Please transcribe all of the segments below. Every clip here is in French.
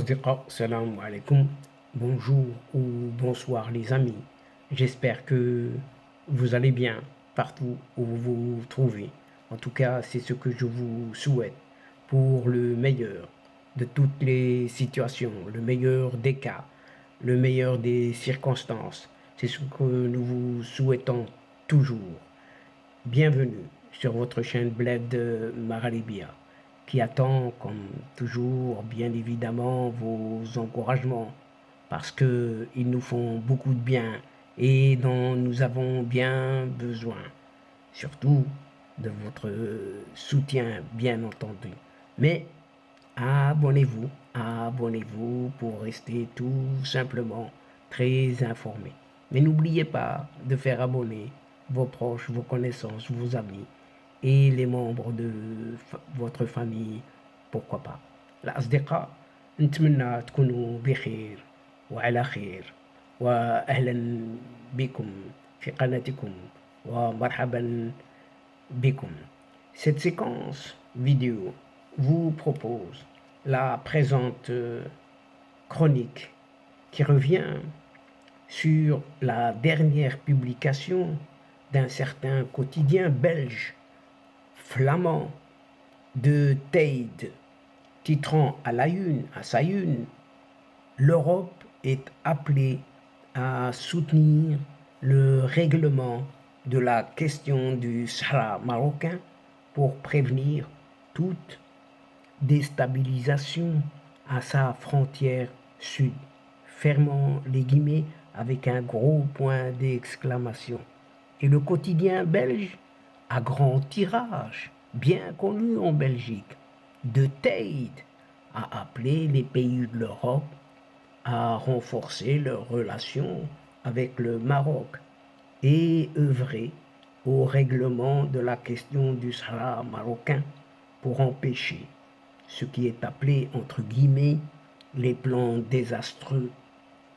Asdiqa, salam alaikum, bonjour ou bonsoir les amis. J'espère que vous allez bien partout où vous vous trouvez. En tout cas, c'est ce que je vous souhaite pour le meilleur de toutes les situations, le meilleur des cas, le meilleur des circonstances. C'est ce que nous vous souhaitons toujours. Bienvenue sur votre chaîne Bled Maralibia, qui attend, comme toujours, bien évidemment, vos encouragements, parce qu'ils nous font beaucoup de bien et dont nous avons bien besoin, surtout de votre soutien, bien entendu. Mais abonnez-vous pour rester tout simplement très informé. Mais n'oubliez pas de faire abonner vos proches, vos connaissances, vos amis et les membres de votre famille, pourquoi pas. الأصدقاء نتمنى تكونوا بخير وعلى خير وأهلا بكم في قناتكم ومرحبا بكم. Cette séquence vidéo vous propose la présente chronique qui revient sur la dernière publication d'un certain quotidien belge flamand de Tide, titrant à sa une, l'Europe est appelée à soutenir le règlement de la question du Sahara marocain pour prévenir toute déstabilisation à sa frontière sud, fermant les guillemets avec un gros point d'exclamation. Et le quotidien belge, à grand tirage, bien connu en Belgique, de Tide, a appelé les pays de l'Europe à renforcer leurs relations avec le Maroc et œuvrer au règlement de la question du Sahara marocain pour empêcher ce qui est appelé entre guillemets les plans désastreux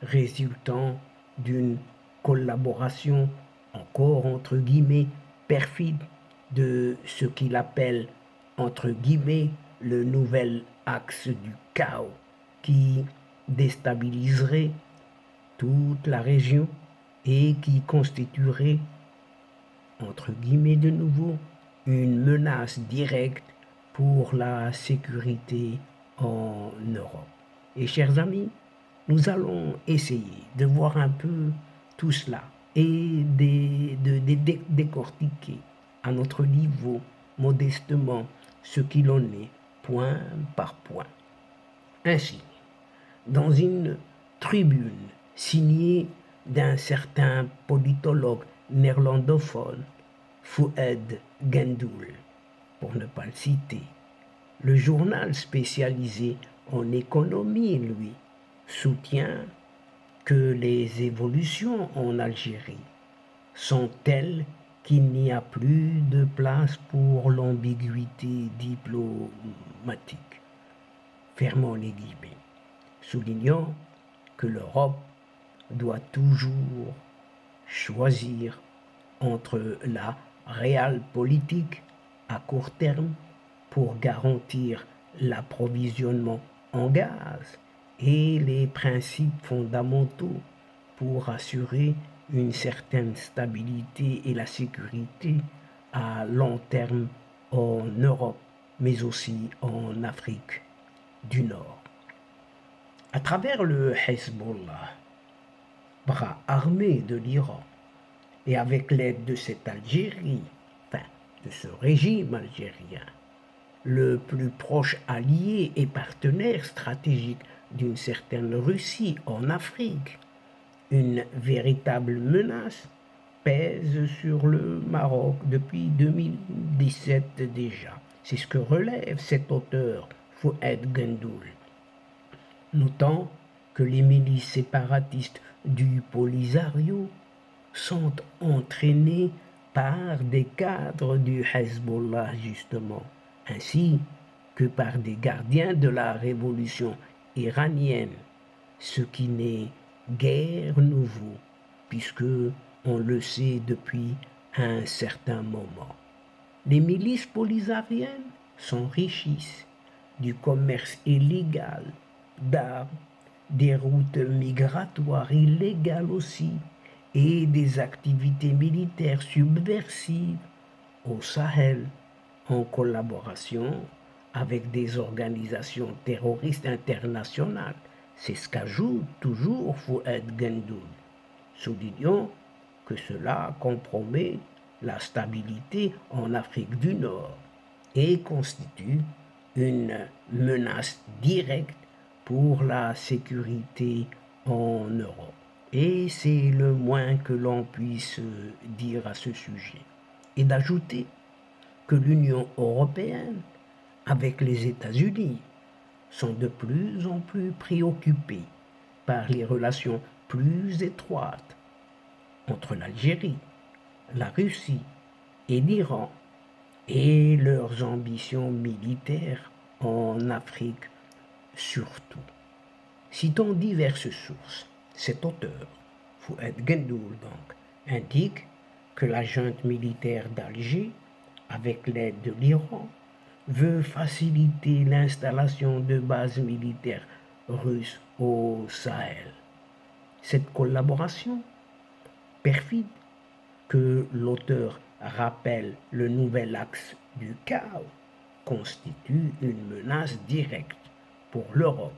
résultant d'une collaboration encore entre guillemets perfide de ce qu'il appelle entre guillemets le nouvel axe du chaos qui déstabiliserait toute la région et qui constituerait entre guillemets de nouveau une menace directe pour la sécurité en Europe. Et chers amis, nous allons essayer de voir un peu tout cela et de décortiquer à notre niveau modestement ce qu'il en est, point par point. Ainsi, dans une tribune signée d'un certain politologue néerlandophone, Fouad Gendoul, pour ne pas le citer, le journal spécialisé en économie, lui, soutient que les évolutions en Algérie sont telles qu'il n'y a plus de place pour l'ambiguïté diplomatique. Fermons les guillemets, soulignant que l'Europe doit toujours choisir entre la réelle politique à court terme pour garantir l'approvisionnement en gaz et les principes fondamentaux pour assurer une certaine stabilité et la sécurité à long terme en Europe, mais aussi en Afrique du Nord. À travers le Hezbollah, bras armé de l'Iran, et avec l'aide de cette Algérie, enfin de ce régime algérien, le plus proche allié et partenaire stratégique d'une certaine Russie en Afrique, une véritable menace pèse sur le Maroc depuis 2017 déjà. C'est ce que relève cet auteur, Fouad Gendoul, notant que les milices séparatistes du Polisario sont entraînées par des cadres du Hezbollah justement, ainsi que par des gardiens de la révolution iranienne, ce qui n'est guère nouveau, puisque on le sait depuis un certain moment. Les milices polisariennes s'enrichissent du commerce illégal d'armes, des routes migratoires illégales aussi, et des activités militaires subversives au Sahel, en collaboration avec des organisations terroristes internationales. C'est ce qu'ajoute toujours Fouad Gendoul. Soulignons que cela compromet la stabilité en Afrique du Nord et constitue une menace directe pour la sécurité en Europe. Et c'est le moins que l'on puisse dire à ce sujet. Et d'ajouter que l'Union européenne, avec les États-Unis, sont de plus en plus préoccupés par les relations plus étroites entre l'Algérie, la Russie et l'Iran et leurs ambitions militaires en Afrique surtout. Citons diverses sources. Cet auteur, Fouad Gendoul donc, indique que la junte militaire d'Alger, avec l'aide de l'Iran, veut faciliter l'installation de bases militaires russes au Sahel. Cette collaboration perfide que l'auteur rappelle le nouvel axe du chaos constitue une menace directe pour l'Europe,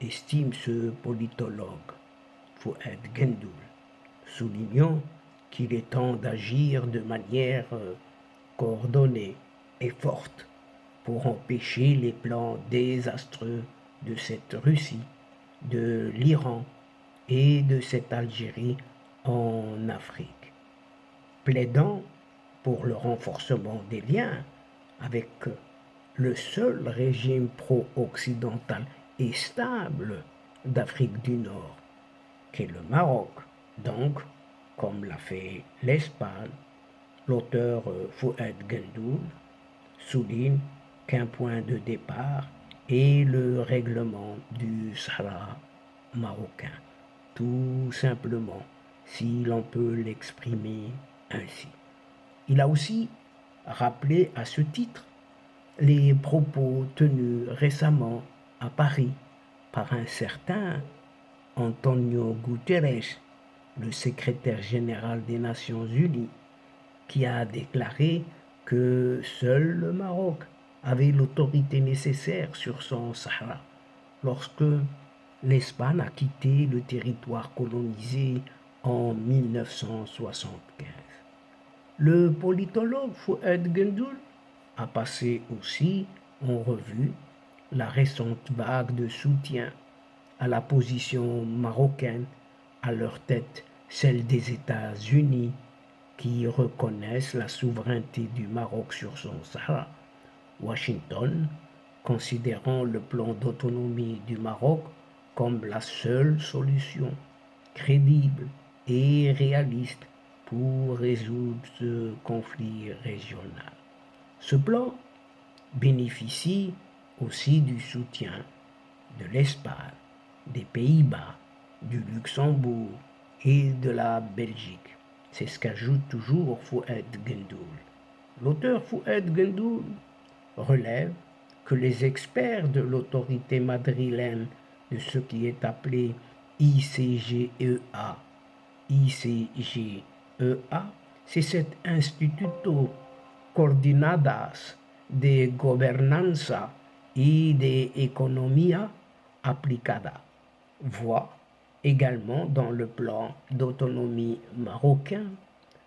estime ce politologue Fouad Gendoul, soulignant qu'il est temps d'agir de manière coordonnée et forte pour empêcher les plans désastreux de cette Russie, de l'Iran et de cette Algérie en Afrique, plaidant pour le renforcement des liens avec le seul régime pro-occidental et stable d'Afrique du Nord, qu'est le Maroc. Donc, comme l'a fait l'Espagne, l'auteur Fouad Gendoul souligne qu'un point de départ est le règlement du Sahara marocain, tout simplement, si l'on peut l'exprimer ainsi. Il a aussi rappelé à ce titre les propos tenus récemment à Paris par un certain Antonio Guterres, le secrétaire général des Nations Unies, qui a déclaré que seul le Maroc avait l'autorité nécessaire sur son Sahara lorsque l'Espagne a quitté le territoire colonisé en 1975. Le politologue Fouad Gendoul a passé aussi en revue la récente vague de soutien à la position marocaine, à leur tête celle des États-Unis, qui reconnaissent la souveraineté du Maroc sur son Sahara. Washington, considérant le plan d'autonomie du Maroc comme la seule solution crédible et réaliste pour résoudre ce conflit régional. Ce plan bénéficie aussi du soutien de l'Espagne, des Pays-Bas, du Luxembourg et de la Belgique. C'est ce qu'ajoute toujours Fouad Gendoul. L'auteur Fouad Gendoul relève que les experts de l'autorité madrilène de ce qui est appelé ICGEA, c'est cet Instituto Coordinadas de Gobernanza y de Economía Aplicada, voit également dans le plan d'autonomie marocain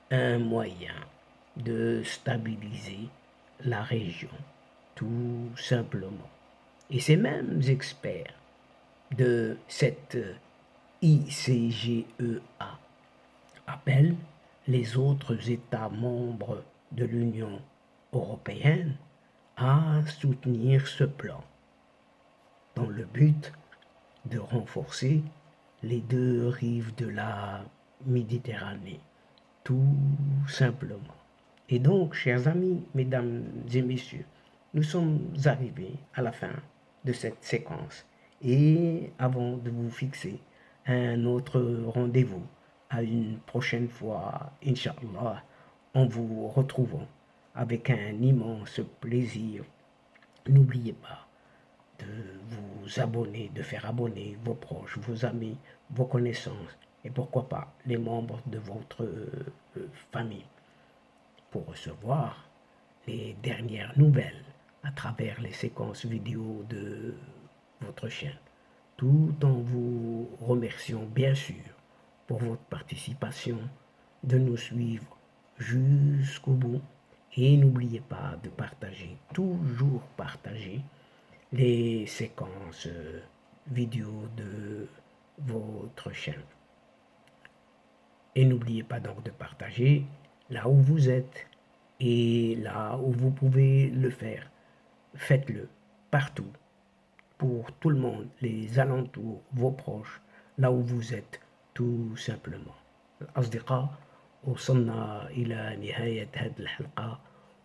un moyen de stabiliser la région, tout simplement. Et ces mêmes experts de cette ICGEA appellent les autres États membres de l'Union européenne à soutenir ce plan dans le but de renforcer les deux rives de la Méditerranée, tout simplement. Et donc, chers amis, mesdames et messieurs, nous sommes arrivés à la fin de cette séquence. Et avant de vous fixer un autre rendez-vous à une prochaine fois, Inch'Allah, en vous retrouvant avec un immense plaisir. N'oubliez pas de vous abonner, de faire abonner vos proches, vos amis, vos connaissances et pourquoi pas les membres de votre famille pour recevoir les dernières nouvelles à travers les séquences vidéo de votre chaîne, tout en vous remerciant bien sûr pour votre participation, de nous suivre jusqu'au bout et n'oubliez pas de partager, toujours partager les séquences vidéo de votre chaîne. Et n'oubliez pas donc de partager là où vous êtes et là où vous pouvez le faire. Faites-le partout, pour tout le monde, les alentours, vos proches, là où vous êtes, tout simplement. الأصدقاء وصلنا إلى نهاية هذه الحلقة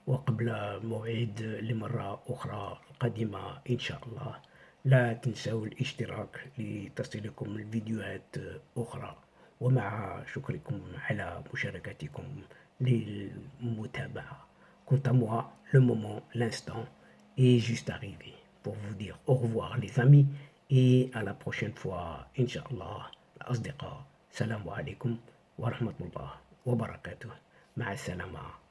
وقبل موعد لمرة أخرى قادمة إن شاء الله لا تنسوا الاشتراك لتصلكم الفيديوهات أخرى ومع شكركم على مشاركتكم للمتابعة. Quant à moi, le moment, l'instant est juste arrivé pour vous dire au revoir les amis et à la prochaine fois, Inch'Allah, الأصدقاء. Salam alaikum wa rahmatullah wa barakatuh. مع السلامة.